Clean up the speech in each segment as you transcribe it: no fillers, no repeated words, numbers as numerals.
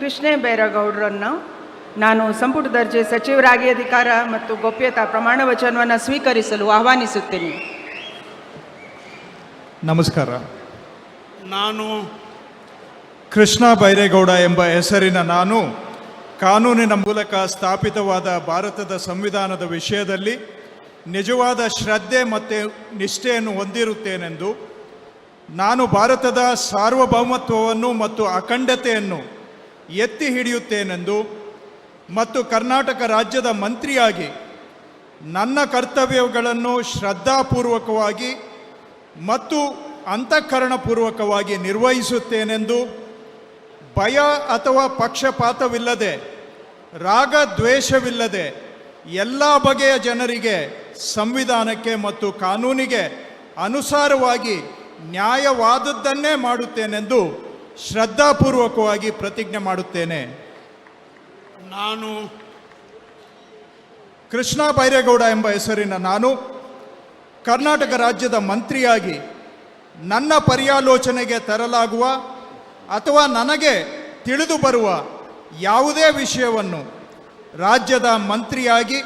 ಕೃಷ್ಣೇ ಬೈರೇಗೌಡರನ್ನು ನಾನು ಸಂಪುಟ ದರ್ಜೆ ಸಚಿವರಾಗಿ ಅಧಿಕಾರ ಮತ್ತು ಗೋಪ್ಯತಾ ಪ್ರಮಾಣ ವಚನವನ್ನು ಸ್ವೀಕರಿಸಲು ಆಹ್ವಾನಿಸುತ್ತೇನೆ. ನಮಸ್ಕಾರ. ನಾನು ಕೃಷ್ಣ ಬೈರೇಗೌಡ ಎಂಬ ಹೆಸರಿನ ನಾನು ಕಾನೂನಿನ ಮೂಲಕ ಸ್ಥಾಪಿತವಾದ ಭಾರತದ ಸಂವಿಧಾನದ ವಿಷಯದಲ್ಲಿ ನಿಜವಾದ ಶ್ರದ್ಧೆ ಮತ್ತು ನಿಷ್ಠೆಯನ್ನು ಹೊಂದಿರುತ್ತೇನೆಂದು, ನಾನು ಭಾರತದ ಸಾರ್ವಭೌಮತ್ವವನ್ನು ಮತ್ತು ಅಖಂಡತೆಯನ್ನು ಎತ್ತಿ ಹಿಡಿಯುತ್ತೇನೆಂದು ಮತ್ತು ಕರ್ನಾಟಕ ರಾಜ್ಯದ ಮಂತ್ರಿಯಾಗಿ ನನ್ನ ಕರ್ತವ್ಯಗಳನ್ನು ಶ್ರದ್ಧಾಪೂರ್ವಕವಾಗಿ ಮತ್ತು ಅಂತಃಕರಣಪೂರ್ವಕವಾಗಿ ನಿರ್ವಹಿಸುತ್ತೇನೆಂದು, ಭಯ ಅಥವಾ ಪಕ್ಷಪಾತವಿಲ್ಲದೆ, ರಾಗ ದ್ವೇಷವಿಲ್ಲದೆ ಎಲ್ಲ ಬಗೆಯ ಜನರಿಗೆ ಸಂವಿಧಾನಕ್ಕೆ ಮತ್ತು ಕಾನೂನಿಗೆ ಅನುಸಾರವಾಗಿ ನ್ಯಾಯವಾದದ್ದನ್ನೇ ಮಾಡುತ್ತೇನೆಂದು ಶ್ರದ್ಧಾಪೂರ್ವಕವಾಗಿ ಪ್ರತಿಜ್ಞೆ ಮಾಡುತ್ತೇನೆ. ನಾನು ಕೃಷ್ಣ ಬೈರೇಗೌಡ ಎಂಬ ಹೆಸರಿನ ನಾನು ಕರ್ನಾಟಕ ರಾಜ್ಯದ ಮಂತ್ರಿಯಾಗಿ ನನ್ನ ಪರ್ಯಾಲೋಚನೆಗೆ ತರಲಾಗುವ ಅಥವಾ ನನಗೆ ತಿಳಿದು ಬರುವ ಯಾವುದೇ ವಿಷಯವನ್ನು ರಾಜ್ಯದ ಮಂತ್ರಿಯಾಗಿ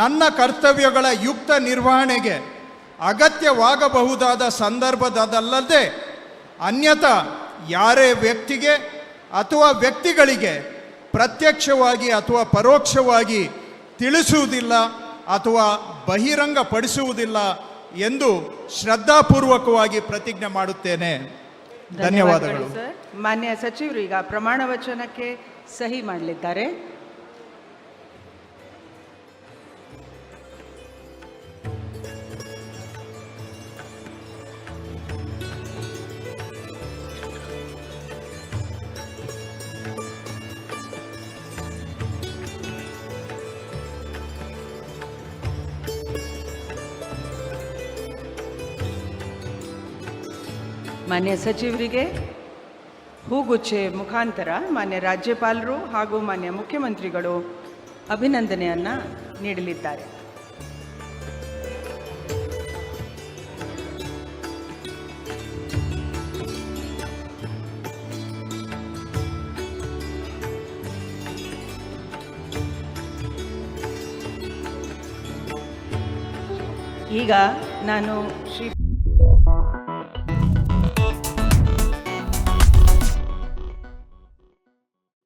ನನ್ನ ಕರ್ತವ್ಯಗಳ ಯುಕ್ತ ನಿರ್ವಹಣೆಗೆ ಅಗತ್ಯವಾಗಬಹುದಾದ ಸಂದರ್ಭದಲ್ಲದೆ ಅನ್ಯಥಾ ಯಾರೇ ವ್ಯಕ್ತಿಗೆ ಅಥವಾ ವ್ಯಕ್ತಿಗಳಿಗೆ ಪ್ರತ್ಯಕ್ಷವಾಗಿ ಅಥವಾ ಪರೋಕ್ಷವಾಗಿ ತಿಳಿಸುವುದಿಲ್ಲ ಅಥವಾ ಬಹಿರಂಗಪಡಿಸುವುದಿಲ್ಲ ಎಂದು ಶ್ರದ್ಧಾಪೂರ್ವಕವಾಗಿ ಪ್ರತಿಜ್ಞೆ ಮಾಡುತ್ತೇನೆ. ಧನ್ಯವಾದಗಳು. ಸರ್, ಮಾನ್ಯ ಸಚಿವರು ಈಗ ಪ್ರಮಾಣ ವಚನಕ್ಕೆ ಸಹಿ ಮಾಡಲಿದ್ದಾರೆ. ಮಾನ್ಯ ಸಚಿವರಿಗೆ ಹೂಗುಚ್ಚೆ ಮುಖಾಂತರ ಮಾನ್ಯ ರಾಜ್ಯಪಾಲರು ಹಾಗೂ ಮಾನ್ಯ ಮುಖ್ಯಮಂತ್ರಿಗಳು ಅಭಿನಂದನೆಯನ್ನು ನೀಡಲಿದ್ದಾರೆ. ಈಗ ನಾನು ಶ್ರೀ